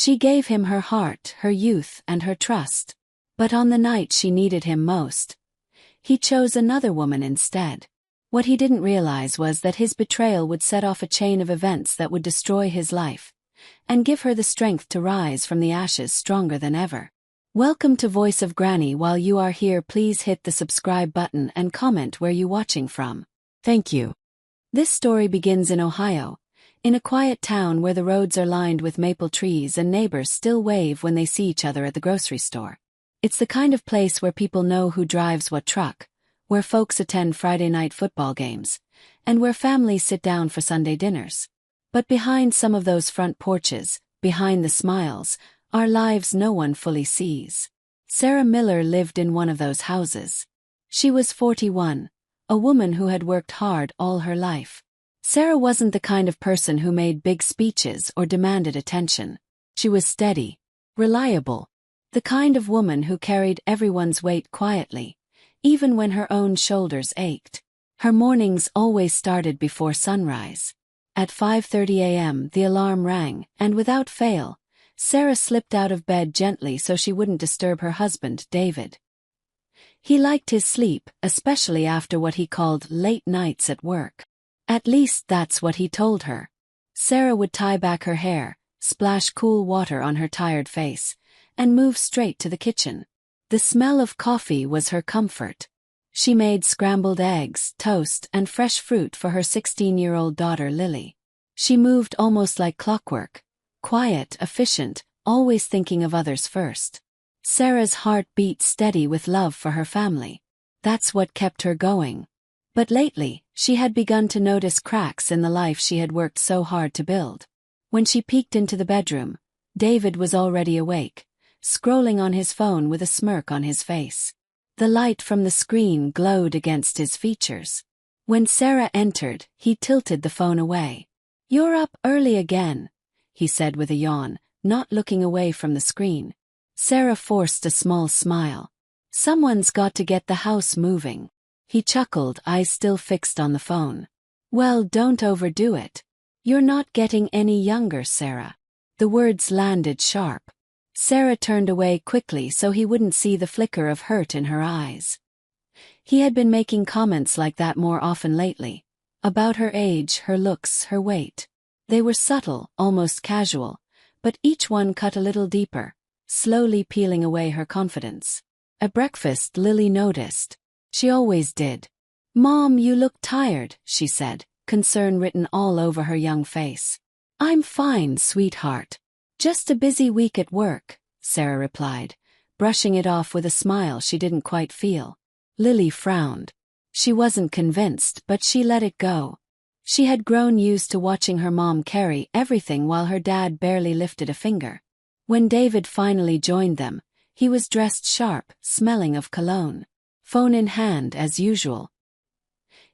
She gave him her heart, her youth, and her trust. But on the night she needed him most, he chose another woman instead. What he didn't realize was that his betrayal would set off a chain of events that would destroy his life, and give her the strength to rise from the ashes stronger than ever. Welcome to Voice of Granny. While you are here, please hit the subscribe button and comment where you watching from. Thank you. This story begins in Ohio, in a quiet town where the roads are lined with maple trees and neighbors still wave when they see each other at the grocery store. It's the kind of place where people know who drives what truck, where folks attend Friday night football games, and where families sit down for Sunday dinners. But behind some of those front porches, behind the smiles, are lives no one fully sees. Sarah Miller lived in one of those houses. She was 41, a woman who had worked hard all her life. Sarah wasn't the kind of person who made big speeches or demanded attention. She was steady, reliable, the kind of woman who carried everyone's weight quietly, even when her own shoulders ached. Her mornings always started before sunrise. At 5:30 a.m. the alarm rang, and without fail, Sarah slipped out of bed gently so she wouldn't disturb her husband, David. He liked his sleep, especially after what he called late nights at work. At least that's what he told her. Sarah would tie back her hair, splash cool water on her tired face, and move straight to the kitchen. The smell of coffee was her comfort. She made scrambled eggs, toast, and fresh fruit for her 16-year-old daughter Lily. She moved almost like clockwork, quiet, efficient, always thinking of others first. Sarah's heart beat steady with love for her family. That's what kept her going. But lately, she had begun to notice cracks in the life she had worked so hard to build. When she peeked into the bedroom, David was already awake, scrolling on his phone with a smirk on his face. The light from the screen glowed against his features. When Sarah entered, he tilted the phone away. "You're up early again," he said with a yawn, not looking away from the screen. Sarah forced a small smile. "Someone's got to get the house moving." He chuckled, eyes still fixed on the phone. "Well, don't overdo it. You're not getting any younger, Sarah." The words landed sharp. Sarah turned away quickly so he wouldn't see the flicker of hurt in her eyes. He had been making comments like that more often lately, about her age, her looks, her weight. They were subtle, almost casual, but each one cut a little deeper, slowly peeling away her confidence. At breakfast, Lily noticed. She always did. "Mom, you look tired," she said, concern written all over her young face. "I'm fine, sweetheart. Just a busy week at work," Sarah replied, brushing it off with a smile she didn't quite feel. Lily frowned. She wasn't convinced, but she let it go. She had grown used to watching her mom carry everything while her dad barely lifted a finger. When David finally joined them, he was dressed sharp, smelling of cologne. Phone in hand as usual.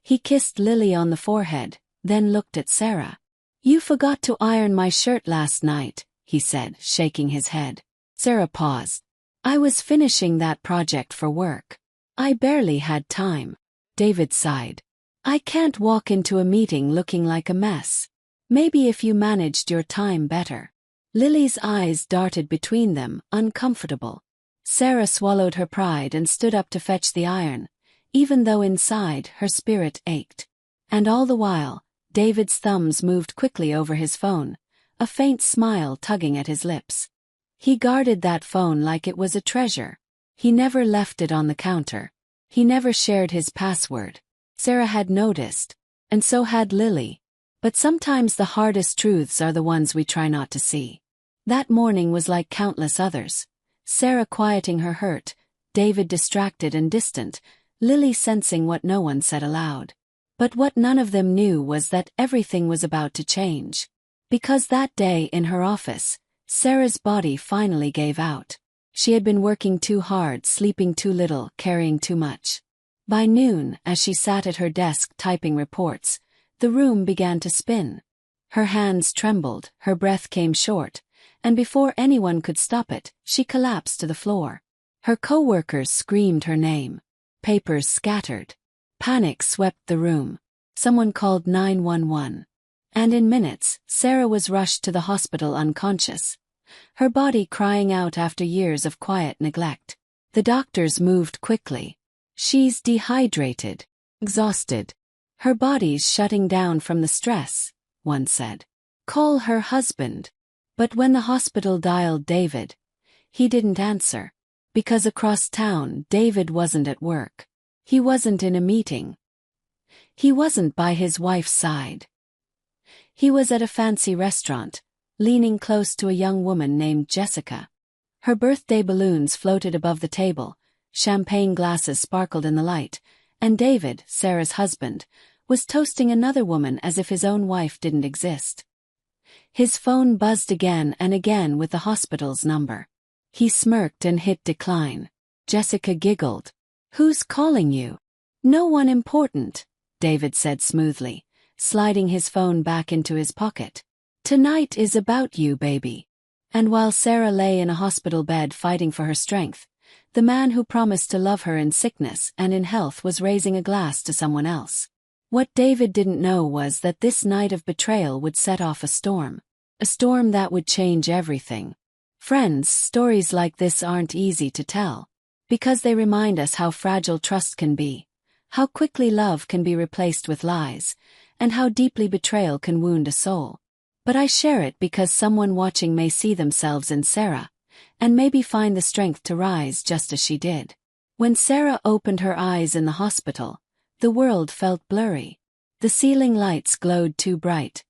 He kissed Lily on the forehead, then looked at Sarah. "You forgot to iron my shirt last night," he said, shaking his head. Sarah paused. "I was finishing that project for work. I barely had time." David sighed. "I can't walk into a meeting looking like a mess. Maybe if you managed your time better." Lily's eyes darted between them, uncomfortable. Sarah swallowed her pride and stood up to fetch the iron, even though inside her spirit ached. And all the while, David's thumbs moved quickly over his phone, a faint smile tugging at his lips. He guarded that phone like it was a treasure. He never left it on the counter. He never shared his password. Sarah had noticed, and so had Lily. But sometimes the hardest truths are the ones we try not to see. That morning was like countless others. Sarah quieting her hurt, David distracted and distant, Lily sensing what no one said aloud. But what none of them knew was that everything was about to change. Because that day in her office, Sarah's body finally gave out. She had been working too hard, sleeping too little, carrying too much. By noon, as she sat at her desk typing reports, the room began to spin. Her hands trembled, her breath came short, and before anyone could stop it, she collapsed to the floor. Her coworkers screamed her name. Papers scattered. Panic swept the room. Someone called 911. And in minutes, Sarah was rushed to the hospital unconscious, her body crying out after years of quiet neglect. The doctors moved quickly. She's dehydrated, exhausted. Her body's shutting down from the stress, one said. Call her husband. But when the hospital dialed David, he didn't answer. Because across town, David wasn't at work. He wasn't in a meeting. He wasn't by his wife's side. He was at a fancy restaurant, leaning close to a young woman named Jessica. Her birthday balloons floated above the table, champagne glasses sparkled in the light, and David, Sarah's husband, was toasting another woman as if his own wife didn't exist. His phone buzzed again and again with the hospital's number. He smirked and hit decline. Jessica giggled. Who's calling you? No one important, David said smoothly, sliding his phone back into his pocket. Tonight is about you, baby. And while Sarah lay in a hospital bed fighting for her strength, the man who promised to love her in sickness and in health was raising a glass to someone else. What David didn't know was that this night of betrayal would set off a storm that would change everything. Friends, stories like this aren't easy to tell, because they remind us how fragile trust can be, how quickly love can be replaced with lies, and how deeply betrayal can wound a soul. But I share it because someone watching may see themselves in Sarah, and maybe find the strength to rise just as she did. When Sarah opened her eyes in the hospital, the world felt blurry. The ceiling lights glowed too bright.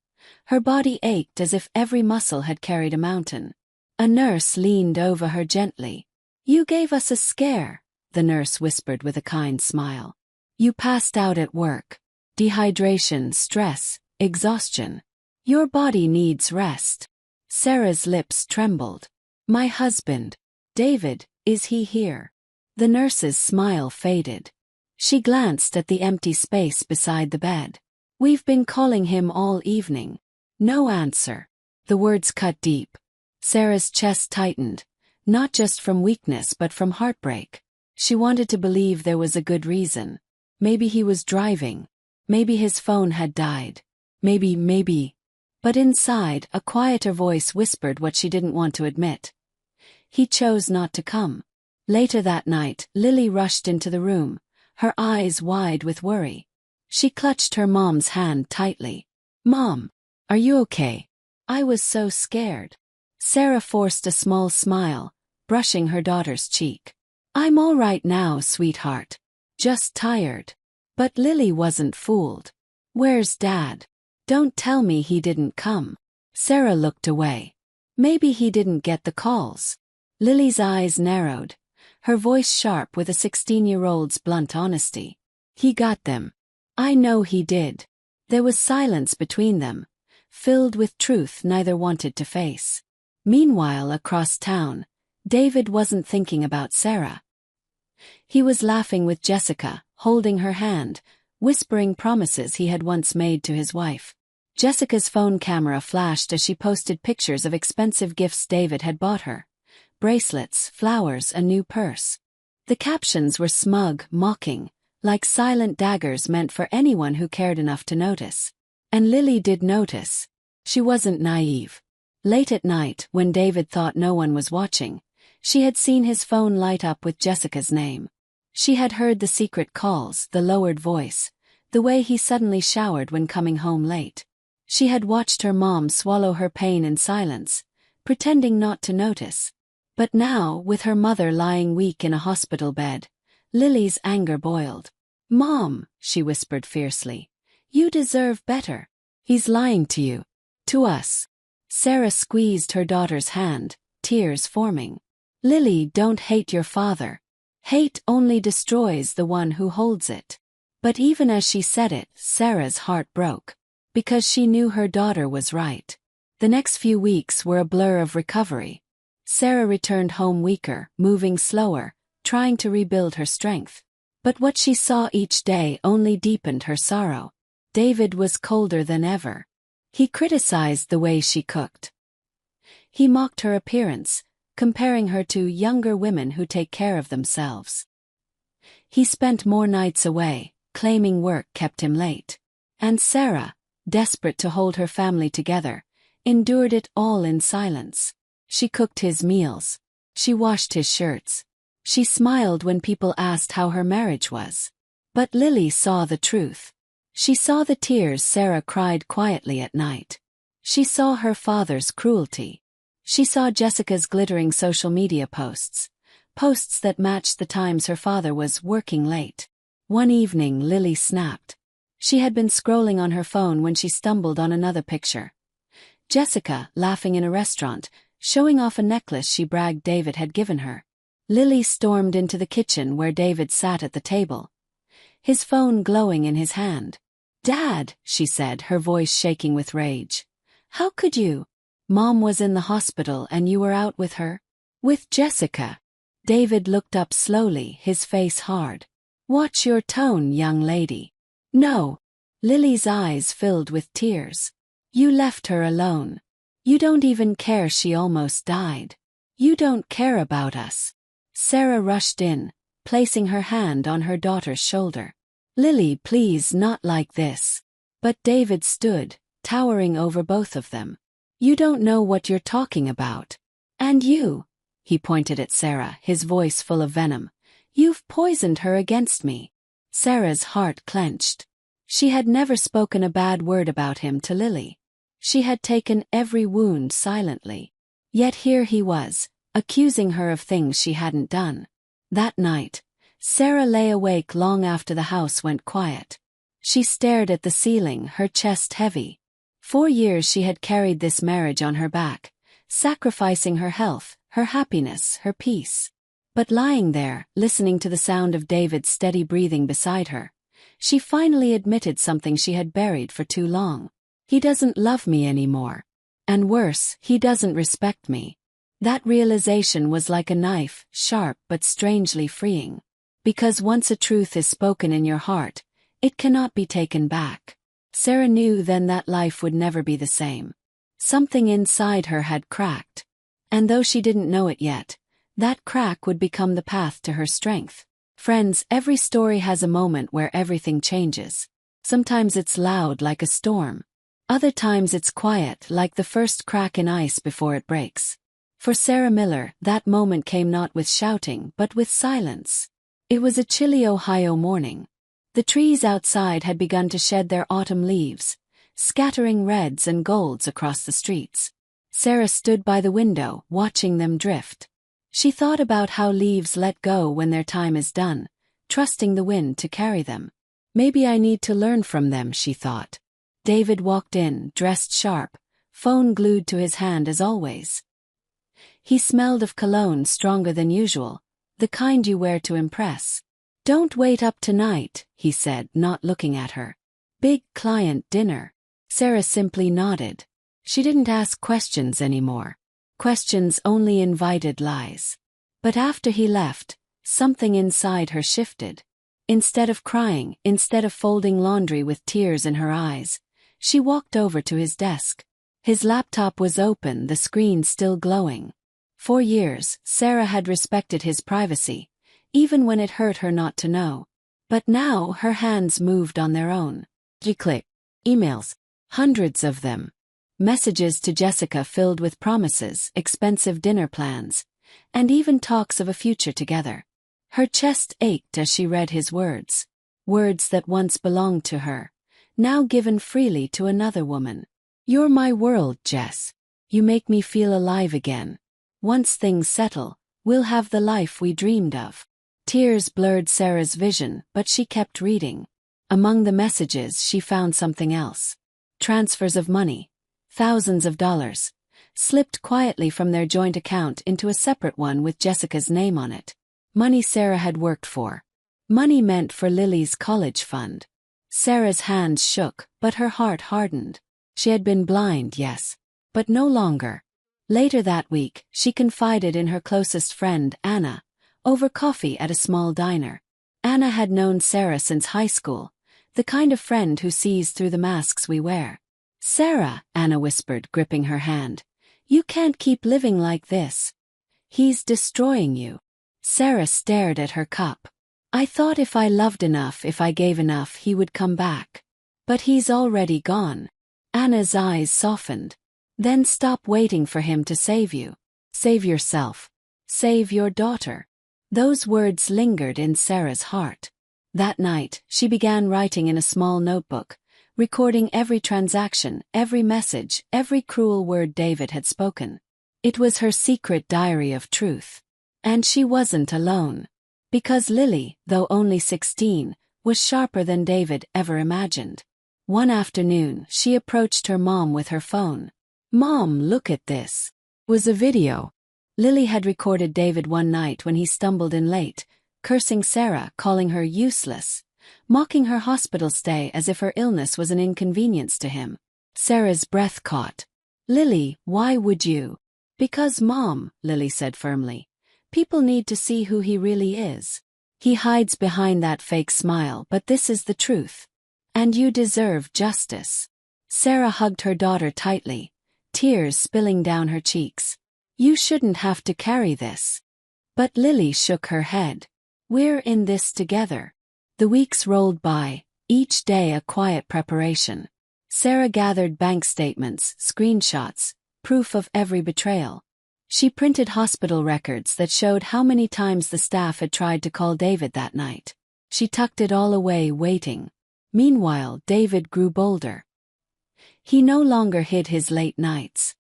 Her body ached as if every muscle had carried a mountain. A nurse leaned over her gently. You gave us a scare, the nurse whispered with a kind smile. You passed out at work. Dehydration, stress, exhaustion. Your body needs rest. Sarah's lips trembled. My husband, David, is he here? The nurse's smile faded. She glanced at the empty space beside the bed. We've been calling him all evening. No answer. The words cut deep. Sarah's chest tightened, not just from weakness but from heartbreak. She wanted to believe there was a good reason. Maybe he was driving. Maybe his phone had died. Maybe. But inside, a quieter voice whispered what she didn't want to admit. He chose not to come. Later that night, Lily rushed into the room, her eyes wide with worry. She clutched her mom's hand tightly. Mom, are you okay? I was so scared. Sarah forced a small smile, brushing her daughter's cheek. I'm all right now, sweetheart. Just tired. But Lily wasn't fooled. Where's Dad? Don't tell me he didn't come. Sarah looked away. Maybe he didn't get the calls. Lily's eyes narrowed, her voice sharp with a 16-year-old's blunt honesty. He got them. I know he did. There was silence between them, filled with truth neither wanted to face. Meanwhile, across town, David wasn't thinking about Sarah. He was laughing with Jessica, holding her hand, whispering promises he had once made to his wife. Jessica's phone camera flashed as she posted pictures of expensive gifts David had bought her. Bracelets, flowers, a new purse. The captions were smug, mocking, like silent daggers meant for anyone who cared enough to notice. And Lily did notice. She wasn't naive. Late at night, when David thought no one was watching, she had seen his phone light up with Jessica's name. She had heard the secret calls, the lowered voice, the way he suddenly showered when coming home late. She had watched her mom swallow her pain in silence, pretending not to notice. But now, with her mother lying weak in a hospital bed, Lily's anger boiled. Mom, she whispered fiercely, you deserve better. He's lying to you. To us. Sarah squeezed her daughter's hand, tears forming. Lily, don't hate your father. Hate only destroys the one who holds it. But even as she said it, Sarah's heart broke. Because she knew her daughter was right. The next few weeks were a blur of recovery. Sarah returned home weaker, moving slower, trying to rebuild her strength. But what she saw each day only deepened her sorrow. David was colder than ever. He criticized the way she cooked. He mocked her appearance, comparing her to younger women who take care of themselves. He spent more nights away, claiming work kept him late. And Sarah, desperate to hold her family together, endured it all in silence. She cooked his meals. She washed his shirts. She smiled when people asked how her marriage was. But Lily saw the truth. She saw the tears Sarah cried quietly at night. She saw her father's cruelty. She saw Jessica's glittering social media posts. Posts that matched the times her father was working late. One evening Lily snapped. She had been scrolling on her phone when she stumbled on another picture. Jessica, laughing in a restaurant, showing off a necklace she bragged David had given her. Lily stormed into the kitchen where David sat at the table, his phone glowing in his hand. "Dad," she said, her voice shaking with rage. "How could you? Mom was in the hospital and you were out with her?" "With Jessica." David looked up slowly, his face hard. "Watch your tone, young lady." "No." Lily's eyes filled with tears. "You left her alone. You don't even care she almost died. You don't care about us." Sarah rushed in, placing her hand on her daughter's shoulder. "Lily, please, not like this." But David stood, towering over both of them. "You don't know what you're talking about. And you," he pointed at Sarah, his voice full of venom, "you've poisoned her against me." Sarah's heart clenched. She had never spoken a bad word about him to Lily. She had taken every wound silently. Yet here he was, accusing her of things she hadn't done. That night, Sarah lay awake long after the house went quiet. She stared at the ceiling, her chest heavy. 4 years she had carried this marriage on her back, sacrificing her health, her happiness, her peace. But lying there, listening to the sound of David's steady breathing beside her, she finally admitted something she had buried for too long. "He doesn't love me anymore. And worse, he doesn't respect me." That realization was like a knife, sharp but strangely freeing. Because once a truth is spoken in your heart, it cannot be taken back. Sarah knew then that life would never be the same. Something inside her had cracked. And though she didn't know it yet, that crack would become the path to her strength. Friends, every story has a moment where everything changes. Sometimes it's loud like a storm. Other times it's quiet like the first crack in ice before it breaks. For Sarah Miller, that moment came not with shouting but with silence. It was a chilly Ohio morning. The trees outside had begun to shed their autumn leaves, scattering reds and golds across the streets. Sarah stood by the window, watching them drift. She thought about how leaves let go when their time is done, trusting the wind to carry them. "Maybe I need to learn from them," she thought. David walked in, dressed sharp, phone glued to his hand as always. He smelled of cologne stronger than usual, the kind you wear to impress. "Don't wait up tonight," he said, not looking at her. "Big client dinner." Sarah simply nodded. She didn't ask questions anymore. Questions only invited lies. But after he left, something inside her shifted. Instead of crying, instead of folding laundry with tears in her eyes, she walked over to his desk. His laptop was open, the screen still glowing. For years, Sarah had respected his privacy, even when it hurt her not to know. But now her hands moved on their own. She clicked. Emails. Hundreds of them. Messages to Jessica filled with promises, expensive dinner plans, and even talks of a future together. Her chest ached as she read his words. Words that once belonged to her, now given freely to another woman. "You're my world, Jess. You make me feel alive again. Once things settle, we'll have the life we dreamed of." Tears blurred Sarah's vision, but she kept reading. Among the messages she found something else. Transfers of money, thousands of dollars, slipped quietly from their joint account into a separate one with Jessica's name on it. Money Sarah had worked for. Money meant for Lily's college fund. Sarah's hands shook, but her heart hardened. She had been blind, yes, but no longer. Later that week, she confided in her closest friend, Anna, over coffee at a small diner. Anna had known Sarah since high school, the kind of friend who sees through the masks we wear. "Sarah," Anna whispered, gripping her hand, "you can't keep living like this. He's destroying you." Sarah stared at her cup. "I thought if I loved enough, if I gave enough, he would come back. But he's already gone." Anna's eyes softened. "Then stop waiting for him to save you. Save yourself. Save your daughter. Those words lingered in Sarah's heart. That night, she began writing in a small notebook, recording every transaction, every message, every cruel word David had spoken. It was her secret diary of truth. And she wasn't alone. Because Lily, though only 16, was sharper than David ever imagined. One afternoon, she approached her mom with her phone. "Mom, look at this." It was a video. Lily had recorded David one night when he stumbled in late, cursing Sarah, calling her useless, mocking her hospital stay as if her illness was an inconvenience to him. Sarah's breath caught. "Lily, why would you?" "Because, Mom," Lily said firmly. "People need to see who he really is. He hides behind that fake smile, but this is the truth. And you deserve justice." Sarah hugged her daughter tightly, tears spilling down her cheeks. "You shouldn't have to carry this." But Lily shook her head. "We're in this together." The weeks rolled by, each day a quiet preparation. Sarah gathered bank statements, screenshots, proof of every betrayal. She printed hospital records that showed how many times the staff had tried to call David that night. She tucked it all away, waiting. Meanwhile, David grew bolder. He no longer hid his late nights.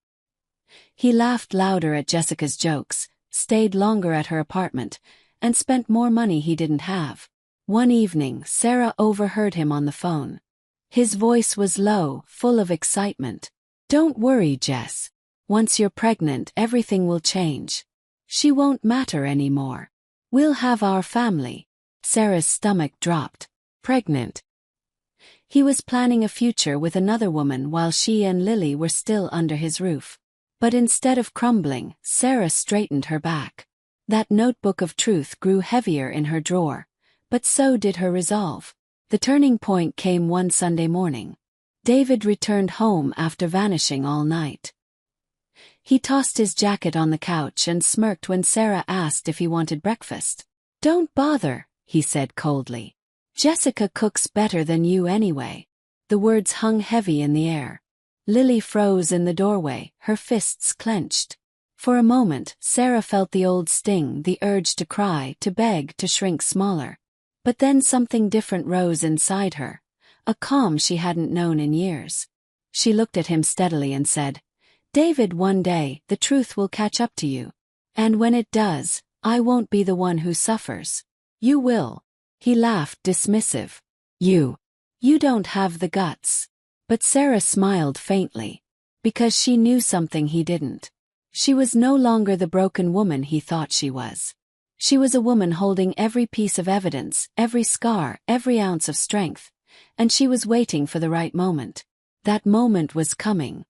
He laughed louder at Jessica's jokes, stayed longer at her apartment, and spent more money he didn't have. One evening, Sarah overheard him on the phone. His voice was low, full of excitement. "Don't worry, Jess. Once you're pregnant, everything will change. She won't matter anymore. We'll have our family." Sarah's stomach dropped. Pregnant. He was planning a future with another woman while she and Lily were still under his roof. But instead of crumbling, Sarah straightened her back. That notebook of truth grew heavier in her drawer, but so did her resolve. The turning point came one Sunday morning. David returned home after vanishing all night. He tossed his jacket on the couch and smirked when Sarah asked if he wanted breakfast. "Don't bother," he said coldly. "Jessica cooks better than you anyway." The words hung heavy in the air. Lily froze in the doorway, her fists clenched. For a moment, Sarah felt the old sting, the urge to cry, to beg, to shrink smaller. But then something different rose inside her, a calm she hadn't known in years. She looked at him steadily and said, "David, one day, the truth will catch up to you. And when it does, I won't be the one who suffers. You will." He laughed, dismissive. You don't have the guts." But Sarah smiled faintly. Because she knew something he didn't. She was no longer the broken woman he thought she was. She was a woman holding every piece of evidence, every scar, every ounce of strength. And she was waiting for the right moment. That moment was coming.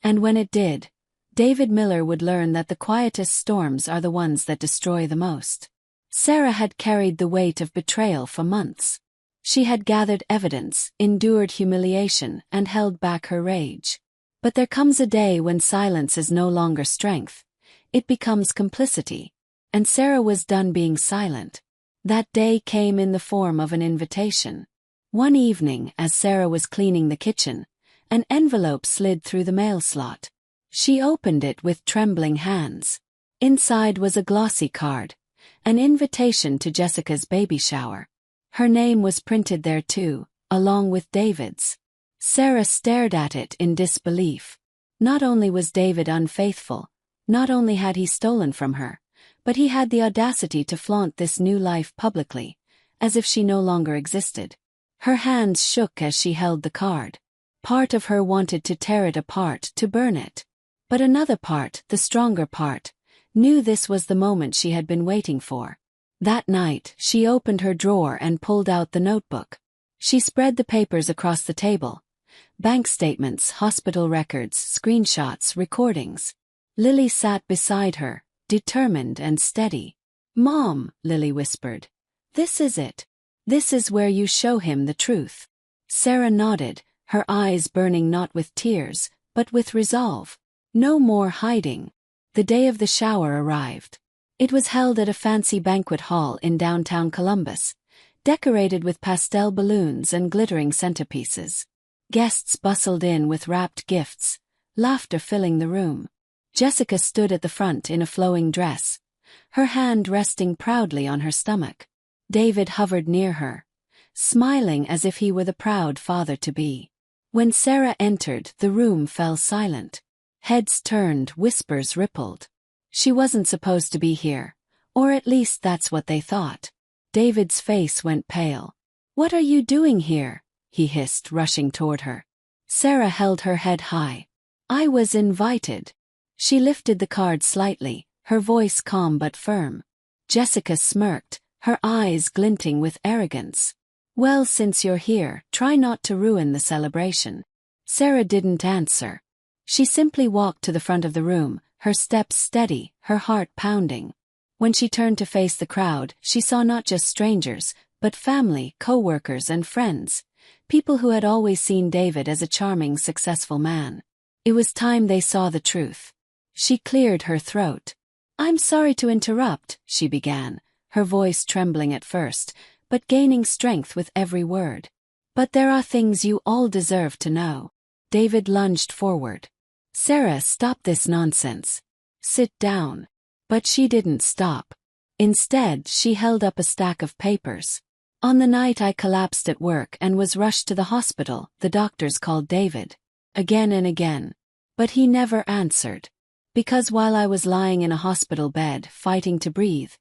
And when it did, David Miller would learn that the quietest storms are the ones that destroy the most. Sarah had carried the weight of betrayal for months. She had gathered evidence, endured humiliation, and held back her rage. But there comes a day when silence is no longer strength. It becomes complicity. And Sarah was done being silent. That day came in the form of an invitation. One evening, as Sarah was cleaning the kitchen, an envelope slid through the mail slot. She opened it with trembling hands. Inside was a glossy card, an invitation to Jessica's baby shower. Her name was printed there too, along with David's. Sarah stared at it in disbelief. Not only was David unfaithful, not only had he stolen from her, but he had the audacity to flaunt this new life publicly, as if she no longer existed. Her hands shook as she held the card. Part of her wanted to tear it apart, to burn it. But another part, the stronger part, knew this was the moment she had been waiting for. That night, she opened her drawer and pulled out the notebook. She spread the papers across the table. Bank statements, hospital records, screenshots, recordings. Lily sat beside her, determined and steady. "Mom," Lily whispered. "This is it. This is where you show him the truth." Sarah nodded, her eyes burning not with tears, but with resolve. No more hiding. The day of the shower arrived. It was held at a fancy banquet hall in downtown Columbus, decorated with pastel balloons and glittering centerpieces. Guests bustled in with wrapped gifts, laughter filling the room. Jessica stood at the front in a flowing dress, her hand resting proudly on her stomach. David hovered near her, smiling as if he were the proud father-to-be. When Sarah entered, the room fell silent. Heads turned, whispers rippled. She wasn't supposed to be here, or at least that's what they thought. David's face went pale. "What are you doing here?" he hissed, rushing toward her. Sarah held her head high. "I was invited." She lifted the card slightly, her voice calm but firm. Jessica smirked, her eyes glinting with arrogance. "Well, since you're here, try not to ruin the celebration." Sarah didn't answer. She simply walked to the front of the room, her steps steady, her heart pounding. When she turned to face the crowd, she saw not just strangers, but family, co-workers and friends, people who had always seen David as a charming, successful man. It was time they saw the truth. She cleared her throat. "I'm sorry to interrupt," she began, her voice trembling at first, but gaining strength with every word. "But there are things you all deserve to know." David lunged forward. "Sarah, stop this nonsense. Sit down." But she didn't stop. Instead, she held up a stack of papers. "On the night I collapsed at work and was rushed to the hospital, the doctors called David. Again and again. But he never answered. Because while I was lying in a hospital bed, fighting to breathe,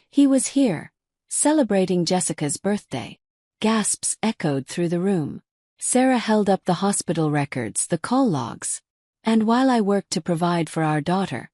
he was here, celebrating Jessica's birthday." Gasps echoed through the room. Sarah held up the hospital records, the call logs. "And while I worked to provide for our daughter,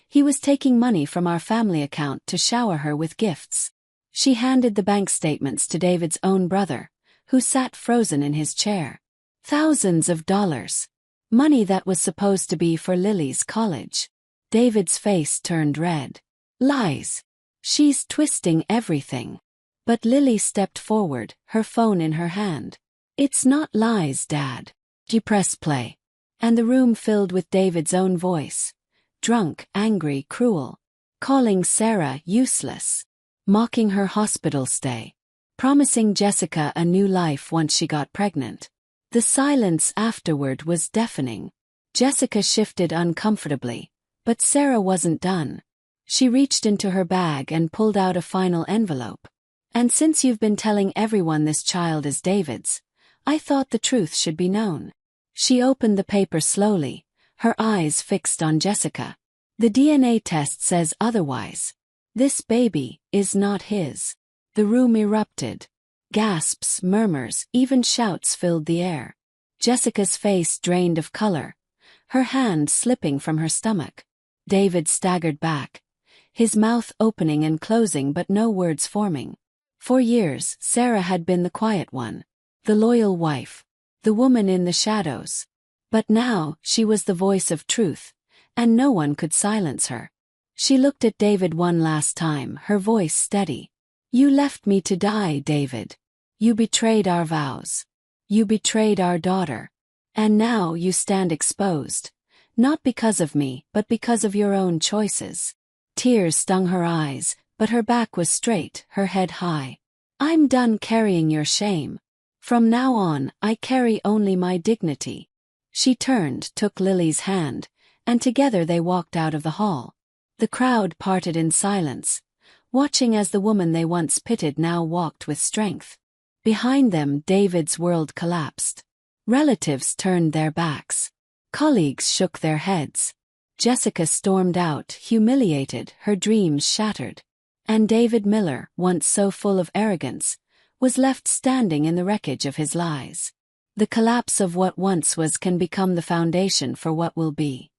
he was taking money from our family account to shower her with gifts." She handed the bank statements to David's own brother, who sat frozen in his chair. Thousands of dollars. Money that was supposed to be for Lily's college. David's face turned red. "Lies. She's twisting everything." But Lily stepped forward, her phone in her hand. "It's not lies, Dad." She pressed play. And the room filled with David's own voice. Drunk, angry, cruel. Calling Sarah useless. Mocking her hospital stay. Promising Jessica a new life once she got pregnant. The silence afterward was deafening. Jessica shifted uncomfortably, but Sarah wasn't done. She reached into her bag and pulled out a final envelope. "And since you've been telling everyone this child is David's, I thought the truth should be known." She opened the paper slowly, her eyes fixed on Jessica. "The DNA test says otherwise. This baby is not his." The room erupted. Gasps, murmurs, even shouts filled the air. Jessica's face drained of color, her hand slipping from her stomach. David staggered back, his mouth opening and closing but no words forming. For years, Sarah had been the quiet one, the loyal wife, the woman in the shadows. But now, she was the voice of truth, and no one could silence her. She looked at David one last time, her voice steady. "You left me to die, David. You betrayed our vows. You betrayed our daughter. And now you stand exposed. Not because of me, but because of your own choices." Tears stung her eyes, but her back was straight, her head high. "I'm done carrying your shame. From now on, I carry only my dignity." She turned, took Lily's hand, and together they walked out of the hall. The crowd parted in silence, watching as the woman they once pitied now walked with strength. Behind them, David's world collapsed. Relatives turned their backs. Colleagues shook their heads. Jessica stormed out, humiliated, her dreams shattered. And David Miller, once so full of arrogance, was left standing in the wreckage of his lies. The collapse of what once was can become the foundation for what will be.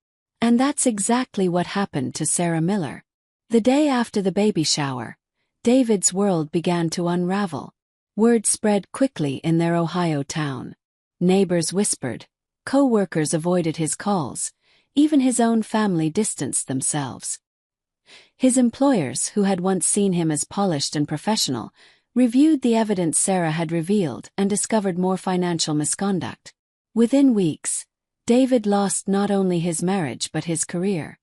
And that's exactly what happened to Sarah Miller. The day after the baby shower, David's world began to unravel. Word spread quickly in their Ohio town. Neighbors whispered, co-workers avoided his calls, even his own family distanced themselves. His employers, who had once seen him as polished and professional, reviewed the evidence Sarah had revealed and discovered more financial misconduct. Within weeks, David lost not only his marriage but his career.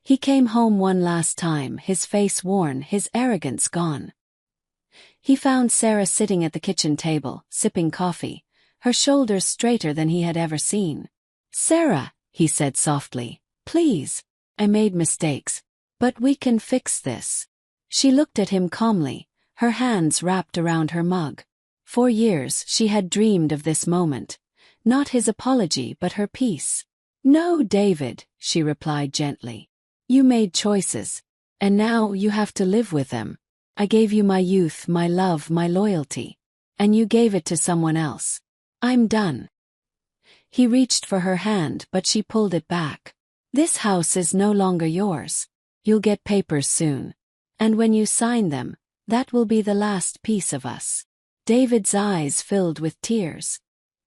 He came home one last time, his face worn, his arrogance gone. He found Sarah sitting at the kitchen table, sipping coffee, her shoulders straighter than he had ever seen. "Sarah," he said softly, Please. I made mistakes. But we can fix this. She looked at him calmly, her hands wrapped around her mug. For years she had dreamed of this moment. Not his apology but her peace. No, David, she replied gently. You made choices. And now you have to live with them. I gave you my youth, my love, my loyalty. And you gave it to someone else. I'm done. He reached for her hand but she pulled it back. This house is no longer yours. You'll get papers soon. And when you sign them, that will be the last piece of us. David's eyes filled with tears.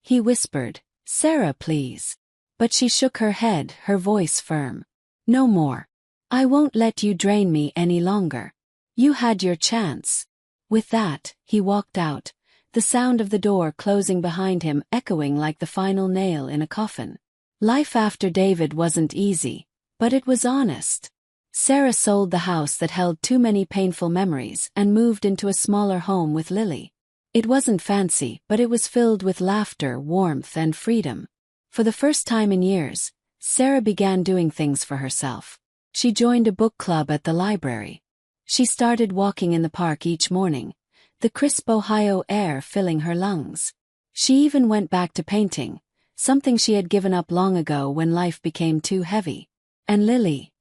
He whispered, Sarah, please. But she shook her head, her voice firm. No more. I won't let you drain me any longer. You had your chance. With that, he walked out, the sound of the door closing behind him echoing like the final nail in a coffin. Life after David wasn't easy, but it was honest. Sarah sold the house that held too many painful memories and moved into a smaller home with Lily. It wasn't fancy, but it was filled with laughter, warmth, and freedom. For the first time in years, Sarah began doing things for herself. She joined a book club at the library. She started walking in the park each morning, the crisp Ohio air filling her lungs. She even went back to painting, something she had given up long ago when life became too heavy. And Lily?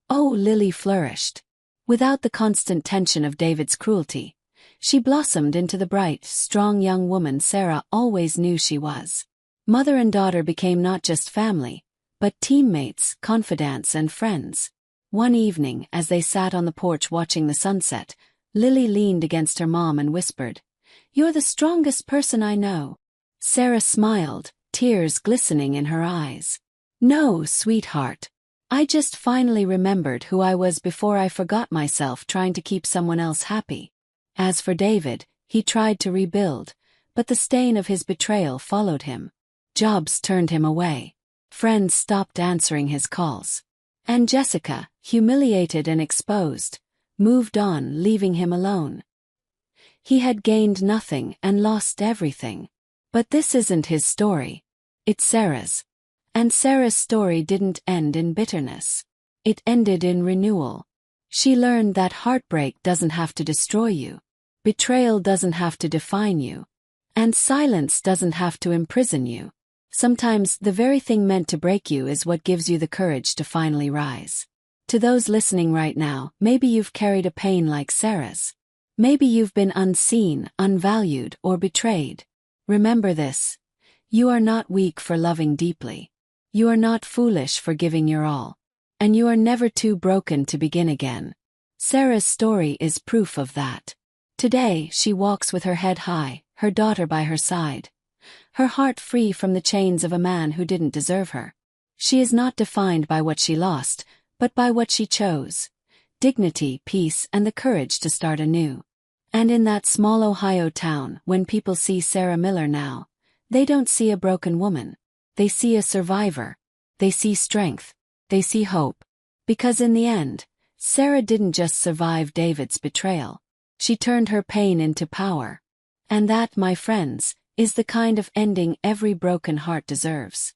Oh, Lily flourished. Without the constant tension of David's cruelty, she blossomed into the bright, strong young woman Sarah always knew she was. Mother and daughter became not just family, but teammates, confidants, and friends. One evening, as they sat on the porch watching the sunset, Lily leaned against her mom and whispered, You're the strongest person I know. Sarah smiled, tears glistening in her eyes. No, sweetheart. I just finally remembered who I was before I forgot myself trying to keep someone else happy. As for David, he tried to rebuild, but the stain of his betrayal followed him. Jobs turned him away. Friends stopped answering his calls. And Jessica, humiliated and exposed, moved on, leaving him alone. He had gained nothing and lost everything. But this isn't his story. It's Sarah's. And Sarah's story didn't end in bitterness. It ended in renewal. She learned that heartbreak doesn't have to destroy you. Betrayal doesn't have to define you. And silence doesn't have to imprison you. Sometimes the very thing meant to break you is what gives you the courage to finally rise. To those listening right now, maybe you've carried a pain like Sarah's. Maybe you've been unseen, unvalued, or betrayed. Remember this. You are not weak for loving deeply. You are not foolish for giving your all. And you are never too broken to begin again. Sarah's story is proof of that. Today, she walks with her head high, her daughter by her side. Her heart free from the chains of a man who didn't deserve her. She is not defined by what she lost, but by what she chose. Dignity, peace, and the courage to start anew. And in that small Ohio town, when people see Sarah Miller now, they don't see a broken woman. They see a survivor. They see strength. They see hope. Because in the end, Sarah didn't just survive David's betrayal. She turned her pain into power. And that, my friends, is the kind of ending every broken heart deserves.